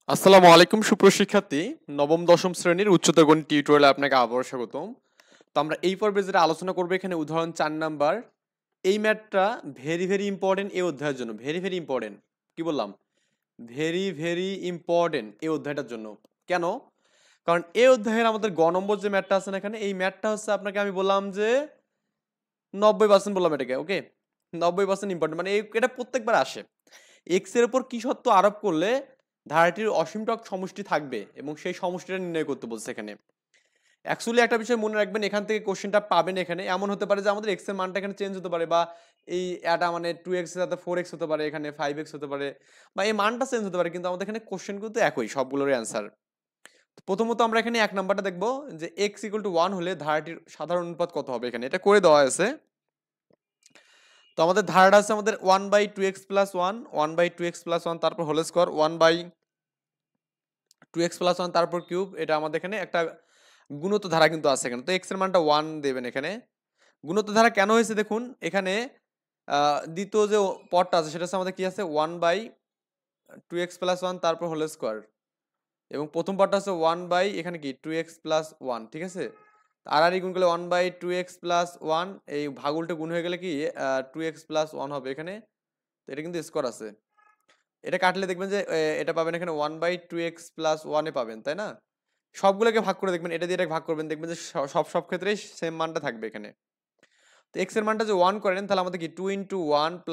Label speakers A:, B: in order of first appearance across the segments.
A: আসসালামু আলাইকুম সুপ্রশিক্ষার্থী। নবম দশম শ্রেণীর উচ্চতর গণিত টিউটোরিয়ালে আপনাকে আবারও স্বাগতম। তো আমরা এই পর্বে যেটা আলোচনা করবো এখানে উদাহরণ 4 নাম্বার। এই ম্যাথটা ভেরি ইম্পর্টেন্ট এই অধ্যায়ের জন্য। Very important. কি বললাম? ভেরি ইম্পর্টেন্ট এই অধ্যায়টার জন্য। কেন? কারণ এই অধ্যায়ের আমাদের গ নম্বর যে ম্যাথটা আছে না এখানে, এই ম্যাথটা হচ্ছে আপনাকে আমি বললাম যে 90% বললাম এটাকে, ওকে? 90% ইম্পর্টেন্ট, মানে এটা প্রত্যেকবার আসে। এক্স এর উপর কি সত্য আরোপ করলে ধারাটির অসীমটক সমষ্টি থাকবে এবং সেই সমষ্টিটা নির্ণয় করতে বলছে এখানে। অ্যাকচুয়ালি একটা বিষয় মনে রাখবেন, এখান থেকে কোশ্চেনটা পাবেন। এখানে এমন হতে পারে যে আমাদের এক্স এর মানটা এখানে চেঞ্জ হতে পারে, বা এই এটা মানে 2x এর সাথে 4x হতে পারে, এখানে 5x হতে পারে, বা এই মানটা চেঞ্জ হতে পারে, কিন্তু আমাদের এখানে কোশ্চেন কিন্তু একই সবগুলোর অ্যান্সার। প্রথমত আমরা এখানে এক নাম্বারটা দেখবো যে x = 1 হলে ধারাটির সাধারণ অনুপাত কত হবে। এখানে এটা করে দেওয়া আছে। তো আমাদের ধারাটা আছে আমাদের 1/2x + 1, 1/2x + 1, তারপর হোল স্কয়ার 1/2x + 1, তারপর কিউব। এটা আমাদের এখানে একটা গুণিত ধারা কিন্তু আছে এখানে। তো x এর মানটা 1 দেবেন এখানে। গুণিত ধারা কেন হয়েছে দেখুন এখানে, দ্বিতীয় যে পদটা আছে সেটা হচ্ছে আমাদের কি আছে 1/2x + 1, তারপর হোল স্কয়ার, এবং প্রথম পদটা হচ্ছে 1 এখানে কি 2x + 1, ঠিক আছে। আর গুণ করলে 1/2x + 1, এই ভাগ উল্টে গুণ হয়ে গেলে কি 2x + 1 হবে এখানে। তো এটা কিন্তু স্কয়ার আছে। এটা কাটলে দেখবেন যে এটা পাবেন এখানে 1/2x + 1 এ পাবেন, তাই না? সবগুলোকে ভাগ করে দেখবেন, এটা দিয়ে এটা ভাগ করবেন, দেখবেন যে সব ক্ষেত্রেই সেম মানটা থাকবে এখানে। তো x এর মানটা যে 1 করেন তাহলে আমাদের কি 2 × 1 +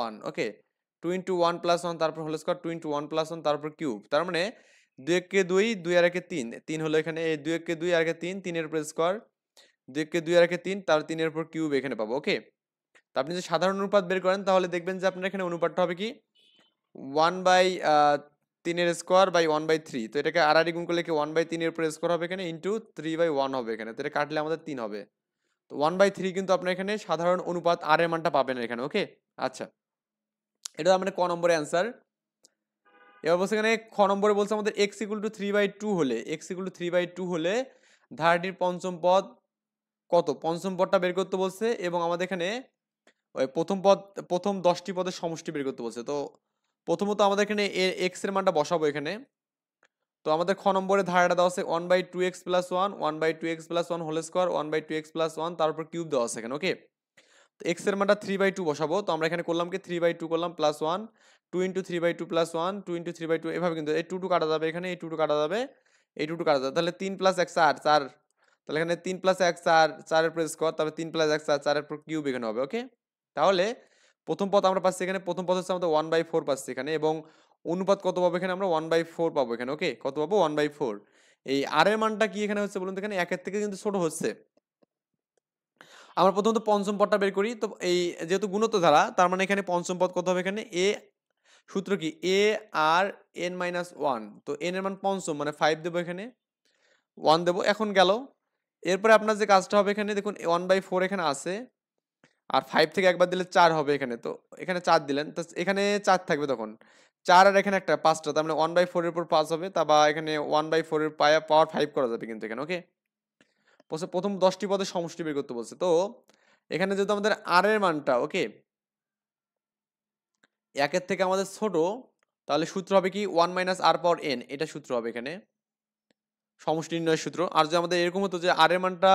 A: 1, ওকে? 2 × 1 + 1, তারপর হোল স্কয়ার, 2 × 1 + 1, তারপর কিউব। তার মানে 2 × 2, 2 আর 1 3, 3 হলো এখানে। এই 2 × 2 আর 1 3, 3 এর উপর স্কয়ার, 2 × 2 আর 1 3, তার 3 এর উপর কিউব এখানে পাবো, ওকে? তো আপনি যদি সাধারণ অনুপাত বের করেন তাহলে দেখবেন যে আপনার এখানে অনুপাতটা হবে কি 1/3 এর স্কয়ার বাই 1/3। তো এটাকে আর গুণ করলে কি 1/3 এর উপর স্কয়ার হবে এখানে, ইন্টু 3/1 হবে এখানে। তো এটা কাটলে আমাদের 3 হবে। তো 1/3 কিন্তু আপনার এখানে সাধারণ অনুপাত আর এর মানটা পাবেন এখানে, ওকে? আচ্ছা, এটা আমাদের ক নম্বরের অ্যান্সার। এবার বলছে এখানে খ নম্বরে বলছে আমাদের x = 3/2 হলে, x = 3/2 হলে ধারাটির পঞ্চম পদ কত, পঞ্চম পদটা বের করতে বলছে, এবং আমাদের এখানে ওই প্রথম 10টি পদের সমষ্টি বের করতে বলছে। তো প্রথমত আমাদের এখানে x এর মানটা বসাবো এখানে। তো আমাদের খ নম্বরে ধারাটা দেওয়া আছে 1/2x + 1, 1/2x + 1 whole square, 1/2x + 1, তারপর কিউব দেওয়া আছে এখানে, ওকে? তো x এর মানটা 3/2 বসাবো। তো আমরা এখানে করলাম কি 3/2 করলাম +1, 2 × 3/2 + 1, 2 × 3/2, এভাবে কিন্তু এই 2 2 কাটা যাবে এখানে, এই 2 2 কাটা যাবে, এই 2 2 কাটা যাবে। তাহলে 3 + 1 4, 4। তাহলে এখানে 3 + 1 4, 4 এর উপর স্কয়ার, তারপর 3 + 1 4, 4 এর উপর কিউব এখানে হবে, ওকে? তাহলে প্রথম পদ আমরা পাচ্ছি এখানে, প্রথম পদ হচ্ছে আমাদের 1/4 পাচ্ছি এখানে, এবং অনুপাত কত পাবো এখানে আমরা 1/4 পাবো এখানে, ওকে? কত পাবো 1/4। এই আর এর মানটা কি এখানে হচ্ছে বলুন তো, এখানে 1 এর থেকে কিন্তু ছোট হচ্ছে। আমরা প্রথমত পঞ্চম পদটা বের করি। তো এই যেহেতু গুণিত ধারা, তার মানে এখানে পঞ্চম পদ কত হবে এখানে, এ সূত্র কি এ আর n-1। তো n এর মান পঞ্চম মানে 5 দেবো এখানে, 1 দেবো, এখন গেল। এরপরে আপনার যে কাজটা হবে এখানে দেখুন 1/4 এখানে আছে, আর 5 থেকে একবার দিলে 4 হবে এখানে। তো এখানে 4 দিলেন, তো এখানে 4 থাকবে তখন 4, আর এখানে একটা 5টা, তার মানে 1/4 এর উপর 5 হবে, তা বা এখানে 1/4 এর পাওয়ার 5 করা যাবে কিন্তু এখানে, ওকে? প্রথম 10টি পদের সমষ্টি বের করতে বলছে। তো এখানে যেহেতু আমাদের আর এর মানটা, ওকে, 1 এর থেকে আমাদের ছোট, তাহলে সূত্র হবে কি 1 - r⁻n, এটা সূত্র হবে এখানে, সমষ্টি নির্ণয়ের সূত্র। আর যদি আমাদের এরকম হতো যে আর এর মানটা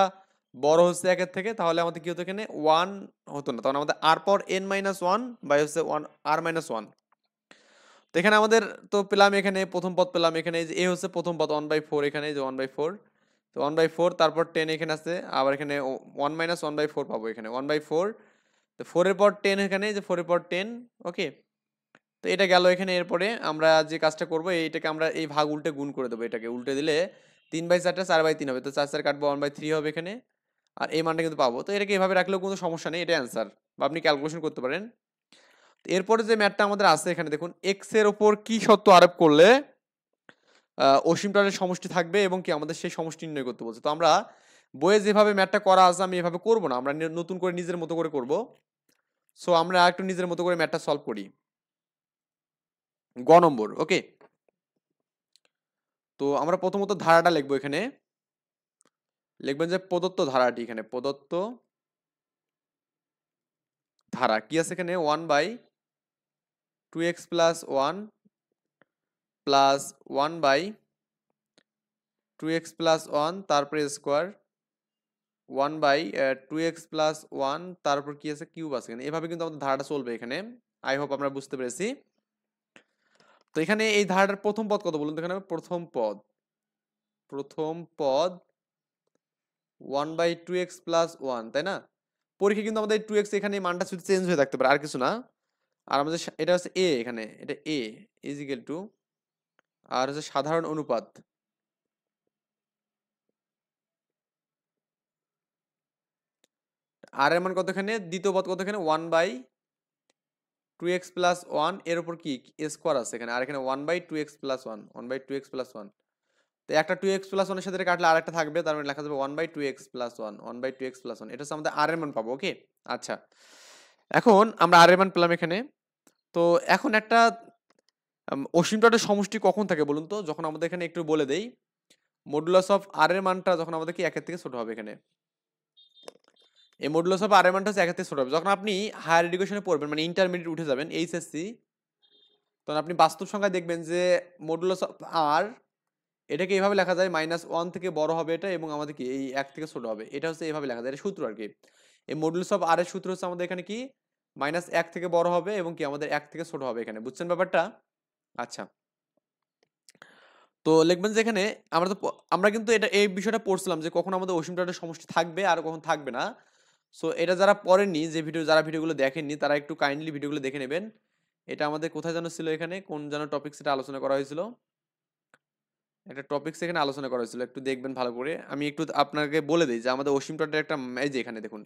A: বড় হচ্ছে 1 এর থেকে, তাহলে আমাদের কি হতো এখানে 1 হতো না, তখন আমাদের r⁻n-1 বাই হচ্ছে 1 r-1। তো এখানে আমাদের তো পেলাম, এখানে প্রথম পদ পেলাম এখানে, এই যে এ হচ্ছে প্রথম পদ 1/4 এখানে, এই যে 1/4। তো 1/4, তারপর 10 এখানে আছে, আবার এখানে 1 - 1/4 পাবো এখানে 1/4। তো 4 এর পর 10 এখানে, যে 4 এর পর 10, ওকে? তো এটা গেল এখানে। এরপরে আমরা যে কাজটা করব, এইটাকে আমরা এই ভাগ উল্টে গুণ করে দেবো, এটাকে উল্টে দিলে 3/4 4/3 হবে। তো 4 4 কাটবো, 1/3 হবে এখানে, আর এই মানটা কিন্তু পাবো। তো এটাকে এভাবে রাখলেও কোনো সমস্যা নেই, এটা অ্যান্সার, বা আপনি ক্যালকুলেশন করতে পারেন। এরপরে যে ম্যাথটা আমাদের আছে এখানে দেখুন, এক্স এর ওপর কি সত্য আরোপ করলে অসীমটার সমষ্টি থাকবে এবং কি আমাদের সেই সমষ্টি নির্ণয় করতে বলছে। তো আমরা বইয়ে যেভাবে ম্যাথটা করা আছে আমি এভাবে করব না, আমরা নতুন করে নিজের মতো করে করব। সো আমরা একটু নিজের মতো করে ম্যাথটা সলভ করি। গ নম্বর, ওকে? তো আমরা প্রথমত ধারাটা লিখবো এখানে। লিখবেন যে প্রদত্ত ধারাটি, এখানে প্রদত্ত ধারা কি আছে এখানে 1/2x + 1 plus 1 by 2x plus 1 তারপরে স্কোয়ার 1 বাই 2x প্লাস 1 তারপর কি আছে কিউব আছে এখানে, এভাবে কিন্তু আমাদের ধারাটা চলবে এখানে। আই হোপ আমরা বুঝতে পেরেছি। তো এখানে এই ধারাটার প্রথম পদ কত বলুন তো, এখানে প্রথম পদ 1 বাই 2x প্লাস 1, তাই না? পরীক্ষা কিন্তু আমাদের 2x এখানে মানটা শুধু চেঞ্জ হয়ে থাকতে পারে, আর কিছু না। আর আমাদের এটা হচ্ছে a, এখানে এটা a ইজ ইকুয়াল টু, আর হচ্ছে সাধারণ অনুপাত আর এর মান কত এখানে, দ্বিতীয় পদ কত এখানে 1 বাই 2x প্লাস 1 এর উপর কি স্কোয়ার আছে এখানে, আর এখানে 1 by 2x plus 1 by 2x plus 1। তো একটা 2x প্লাস 1 এর সাথে কাটলে আরেকটা থাকবে, তার মানে লেখা যাবে 1 by 2x plus 1 by 2x plus 1। এটা হচ্ছে আমাদের আর এর মান পাবো। ওকে, আচ্ছা, এখন আমরা আর এর মান পেলাম এখানে। তো এখন একটা অসীম ডটের সমষ্টি কখন থাকে বলুন তো, যখন আমাদের এখানে একটু বলে দেই, মডুলাস অফ আর এর মানটা যখন আমাদের কি 1 এর থেকে ছোট হবে এখানে। এই মডুলাস অফ আর এর মানটা হচ্ছে 1 এর থেকে ছোট হবে যখন আপনি হায়ার এডুকেশনে পড়বেন, মানে ইন্টারমিডিয়েট উঠে যাবেন, এইচএসসি, তখন আপনি বাস্তব সংখ্যায় দেখবেন যে মডুলাস অফ আর এটাকে এইভাবে লেখা যায়, -1 থেকে বড় হবে এটা, এবং আমাদের কি এই 1 থেকে ছোট হবে, এটা হচ্ছে এইভাবে লেখা যায়, এটা সূত্র আর কি। এই মডুলাস অফ আর এর সূত্র হচ্ছে আমাদের এখানে কি -1 থেকে বড় হবে এবং কি আমাদের 1 থেকে ছোট হবে এখানে, বুঝছেন ব্যাপারটা? আচ্ছা, তো লিখবেন যে এখানে আমরা কিন্তু এটা এই বিষয়টা পড়ছিলাম যে কখন আমাদের অসীম ডটের সমষ্টি থাকবে আর কখন থাকবে না। সো এটা যারা পড়েননি, যে যারা ভিডিওগুলো দেখেননি, তারা একটু কাইন্ডলি ভিডিওগুলো দেখে নেবেন। এটা আমাদের কোথায় যেন ছিল, এখানে কোন যেন টপিক সেটা আলোচনা করা হয়েছিল, একটা টপিকস এখানে আলোচনা করা হয়েছিল, একটু দেখবেন ভালো করে। আমি একটু আপনাকে বলে দিই যে আমাদের অসীম ডটের একটা, এই যে এখানে দেখুন,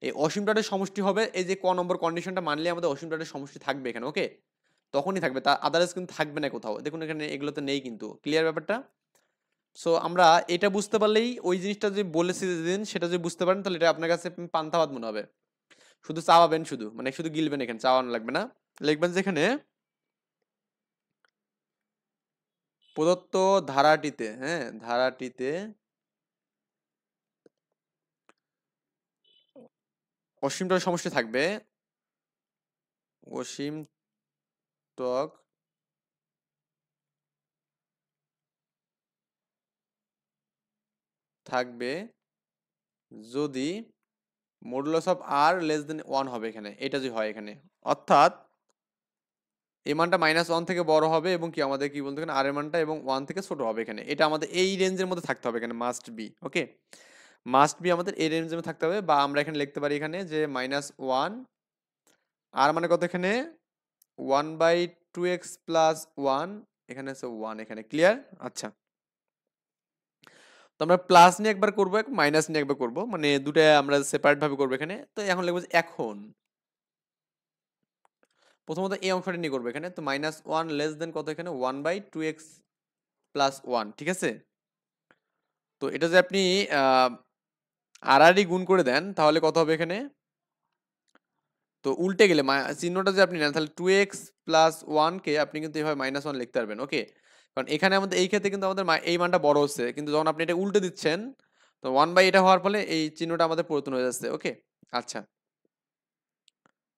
A: এই অসীম ডটের সমষ্টি হবে এই যে ক নম্বর কন্ডিশনটা মানলে আমাদের অসীম ডটের সমষ্টি থাকবে এখানে। ওকে, তখনই থাকবে, তা আদারওয়াইজ কিন্তু থাকবে না কোথাও। দেখুন এখানে এগুলোতে নেই কিন্তু, ক্লিয়ার ব্যাপারটা? সো আমরা এটা বুঝতে পারলেই, ওই জিনিসটা যে বলেছি যেদিন সেটা যদি বুঝতে পারেন, তাহলে এটা আপনার কাছে পান্তাভাত মনে হবে। শুধু চাওয়াবেন, শুধু মানে শুধু গিলবেন, এখানে চাওয়ানো লাগবে না। লিখবেন যে এখানে প্রদত্ত ধারাটিতে, হ্যাঁ ধারাটিতে অসীম টক সমষ্টি থাকবে, অসীম টক থাকবে যদি মডুলাস অফ আর লেস দেন 1 হবে এখানে, এটা যদি হয় এখানে, অর্থাৎ এই মানটা -1 থেকে বড় হবে এবং কি আমাদের কি বলতে এখানে আর এর মানটা এবং 1 থেকে ছোট হবে এখানে, এটা আমাদের এই রেঞ্জের মধ্যে থাকতে হবে এখানে, must be. Okay, must be আমাদের এই রেঞ্জের মধ্যে থাকতে হবে, বা আমরা এখানে লিখতে পারি এখানে যে -1 আর মানে কত এখানে 1 বাই 2x প্লাস 1, এখানে আছে 1 এখানে, ক্লিয়ার? আচ্ছা, তো আমরা প্লাস নিয়ে একবার করবো, মাইনাস নিয়ে একবার করবো, মানে দুটো আমরা সেপারেট ভাবে করবো এখানে। তো এখন লিখবো যে এখন প্রথমত এই অংশটা নিয়ে করবো এখানে। তো -1 লেস দেন কত এখানে 1 বাই 2x প্লাস 1, ঠিক আছে? তো এটা যে আপনি আর গুণ করে দেন তাহলে কত হবে এখানে, তো উল্টে গেলে চিহ্নটা যে আপনি নেন, তাহলে 2x প্লাস 1 কে আপনি কিন্তু এভাবে -1 লিখতে পারবেন। ওকে, কারণ এখানে আমাদের এই ক্ষেত্রে কিন্তু আমাদের এই মানটা বড় হচ্ছে, কিন্তু যখন আপনি এটা উল্টে দিচ্ছেন, তো 1 বাই এটা হওয়ার ফলে এই চিহ্নটা আমাদের পরিবর্তন হয়ে যাচ্ছে। ওকে, আচ্ছা,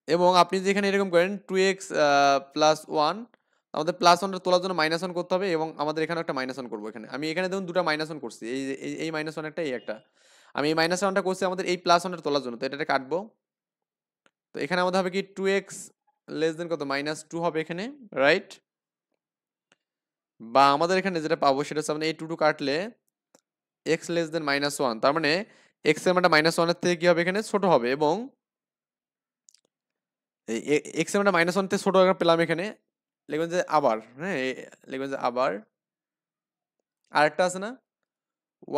A: এবং আপনি যে এখানে এরকম করেন 2x প্লাস 1, আমাদের প্লাস 1 তোলার জন্য -1 করতে হবে, এবং আমাদের এখানে একটা -1 করবো এখানে। আমি এখানে দেখুন দুটো -1 করছি, এই -1 একটা, এই একটা। আমি এই -1টা করছি আমাদের এই +1 তোলার জন্য, তো এটা কাটবো। তো এখানে আমাদের হবে কি 2x লেস দেন কত -2 হবে এখানে, রাইট? বা আমাদের এখানে যেটা পাবো সেটা হচ্ছে আমাদের এই 2 কাটলে x লেস দেন -1, তার মানে x এর মানটা -1 এর থেকে কি হবে এখানে ছোট হবে, এবং এই x এর মানটা -1 থেকে ছোট পেলাম এখানে। লিখবেন যে আবার, হ্যাঁ লিখবেন যে আবার আরেকটা আছে না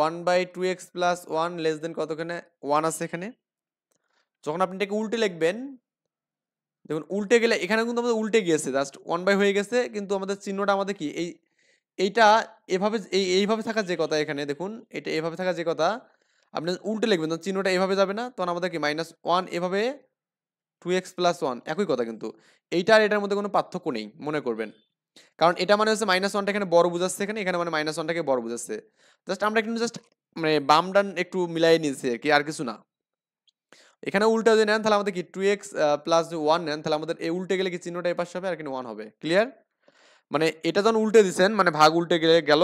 A: 1 by 2x plus 1 less than কত, এখানে 1 আছে এখানে। যখন আপনি এটাকে উল্টে লিখবেন, দেখুন উল্টে গেলে এখানে কিন্তু আমাদের উল্টে গিয়েছে, জাস্ট 1 বাই হয়ে গেছে, কিন্তু আমাদের চিহ্নটা আমাদের কি এইটা এভাবে এইভাবে থাকা যে কথা, এখানে দেখুন এটা এভাবে থাকা যে কথা, আপনি উল্টে লিখবেন তখন চিহ্নটা এভাবে যাবে না, তখন আমাদের কি -1 এভাবে 2x প্লাস 1 একই কথা, কিন্তু এইটা আর এটার মধ্যে কোনো পার্থক্য নেই মনে করবেন। কারণ এটা মানে হচ্ছে -1টা এখানে বড় বুঝাচ্ছে, এখানে মানে -1টাকে বড় বুঝাচ্ছে। জাস্ট আমরা কিন্তু জাস্ট মানে বাম ডান একটু মিলাই নিয়েছি আর কি, আর কিছু না। এখানে উল্টা যদি নেন তাহলে আমাদের কি 2x প্লাস 1 নেন, তাহলে আমাদের এই উল্টে গেলে কি চিহ্নটা এই পাশে হবে আর কিন্তু 1 হবে, ক্লিয়ার? মানে এটা যখন উল্টে দিচ্ছেন, মানে ভাগ উল্টে গেল,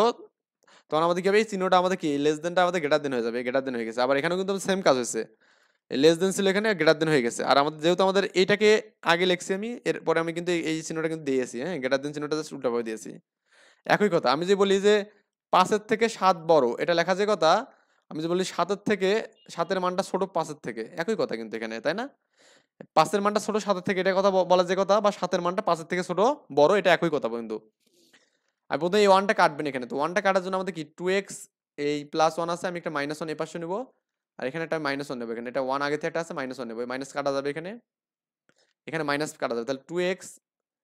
A: তখন আমাদের কি হবে, এই চিহ্নটা আমাদের কি লেস দেনটা আমাদের গ্রেটার দেন হয়ে যাবে, গ্রেটার দেন হয়ে গেছে। আবার এখানেও কিন্তু সেম কাজ হয়েছে, লেস দেন ছিল এখানে, গ্রেটার দেন হয়ে গেছে। আর আমাদের যেহেতু আমাদের এইটাকে আগে লিখছি আমি, এরপরে আমি কিন্তু এই চিহ্নটা কিন্তু দিয়েছি, হ্যাঁ, গ্রেটার দেন চিহ্নটা জাস্ট উল্টাভাবে দিয়েছি। একই কথা আমি যে বলি যে 5-এর থেকে 7 বড়, এটা লেখা যে কথা, আমি যে বলি 7-এর থেকে, 7-এর মানটা ছোট 5-এর থেকে, একই কথা কিন্তু এখানে, তাই না? 5-এর মানটা ছোট 7-এর থেকে, এটা কথা বলা যে কথা, বা 7-এর মানটা 5-এর থেকে ছোট বড়, এটা একই কথা কিন্তু। আমি প্রথমে এই ওয়ানটা কাটবেন এখানে, তো ওয়ানটা কাটার জন্য আমাদের কি 2x, এই +1 আছে, আমি একটা -1 এই পাশে নেবো, আর এখানে একটা -1 নেবো, এখানে এটা 1 আগে থেকে একটা আছে, -1 নেবো, মাইনাস কাটা যাবে এখানে, এখানে মাইনাস কাটা যাবে, তাহলে 2x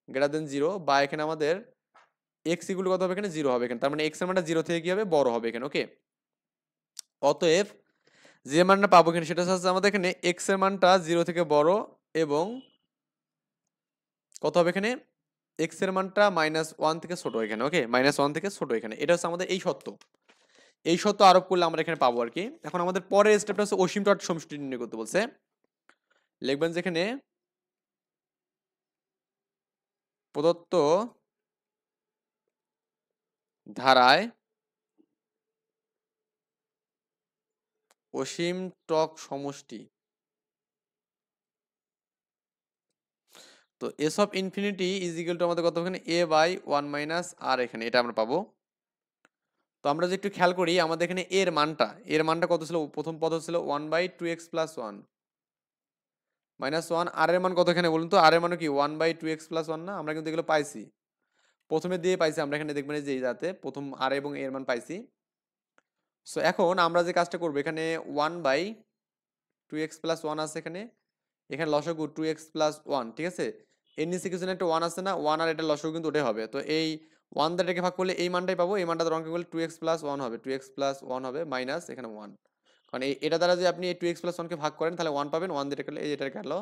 A: গ্রেটার দেন 0, বা এখানে আমাদের x ইকুয়াল কত হবে, এখানে 0 হবে এখানে, তার মানে x এর মানটা 0 থেকে কি হবে, বড় হবে এখানে, ওকে। অতএব যে মানটা পাবো এখানে সেটা হচ্ছে আমাদের এখানে x এর মানটা 0 থেকে বড়, এবং কত হবে এখানে, x এর মানটা -1 থেকে ছোট এখানে, ওকে, -1 থেকে ছোট এখানে, এটা হচ্ছে আমাদের এই সত্য। এই সত্য আরোপ করলে আমরা এখানে পাবো আর কি। এখন আমাদের পরের স্টেপটা হচ্ছে অসীম ডট সমষ্টি নির্ণয় করতে বলছে। লিখবেন যেখানে প্রদত্ত ধারায় অসীম টক সমষ্টি, তো S of infinity is equal to আমাদের কত এখানে a/1 - r, এখানে এটা আমরা পাবো। তো আমরা যদি একটু খেয়াল করি আমাদের এখানে এর মানটা কত ছিল, প্রথম পদ ছিল 1/2x + 1 -1, আর এর মান কত এখানে বলুন তো, আর এর মান কি 1/2x + 1 না, আমরা কিন্তু এগুলো পাইছি, প্রথমে দিয়ে পাইছি আমরা, এখানে দেখবেন যে এই যাতে প্রথম আর এবং এর মান পাইছি। সো এখন আমরা যে কাজটা করবো, এখানে 1/2x + 1 আছে, এখানে এখানে লসাগু 2x + 1, ঠিক আছে, এর নিচে কিছু না একটা 1 আছে না, 1 আর এটা লসাগু কিন্তু ওটাই হবে, তো এই 1 দ্বারা এটাকে ভাগ করলে এই মানটাই পাবো, এই মানটা দ্বারা অঙ্ক করলে 2x + 1 হবে, 2x + 1 হবে মাইনাস এখানে 1, কারণ এটা দ্বারা যদি আপনি এই 2x + 1 কে ভাগ করেন তাহলে 1 পাবেন, 1 দিয়ে কাটলে এই এটা কাটলো,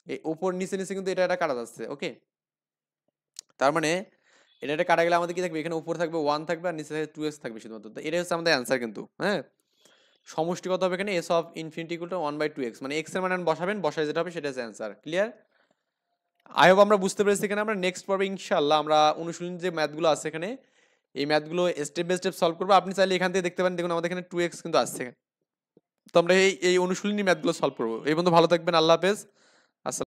A: এই উপর নিচে নিচে কিন্তু এটা কাটা যাচ্ছে, ওকে। তার মানে এটা কাটা গেলে আমাদের কি থাকবে, এখানে উপর থাকবে 1 থাকবে, আর নিচে থাকবে 2x থাকবে শুধুমাত্র, তো এটাই হচ্ছে আমাদের অ্যান্সার কিন্তু, হ্যাঁ। সমষ্টি কত হবে এখানে, s of infinity equal to 1/2x, মানে x এর মান বসাবেন, বসায় যেটা হবে সেটা হচ্ছে অ্যান্সার, ক্লিয়ার? আই হোপ আমরা বুঝতে পেরেছি। এখানে আমরা নেক্সট পর্বে ইনশাআল্লাহ আমরা অনুশীলনী যে ম্যাথগুলো আছে এখানে, এই ম্যাথগুলো স্টেপ বাই স্টেপ সলভ করবো। আপনি চাইলে এখান থেকে দেখতে পারেন, দেখুন আমাদের এখানে 2x কিন্তু আসছে, তো আমরা এই অনুশীলনী ম্যাথগুলো সলভ করবো। এই বন্ধু ভালো থাকবেন, আল্লাহ হাফেজ।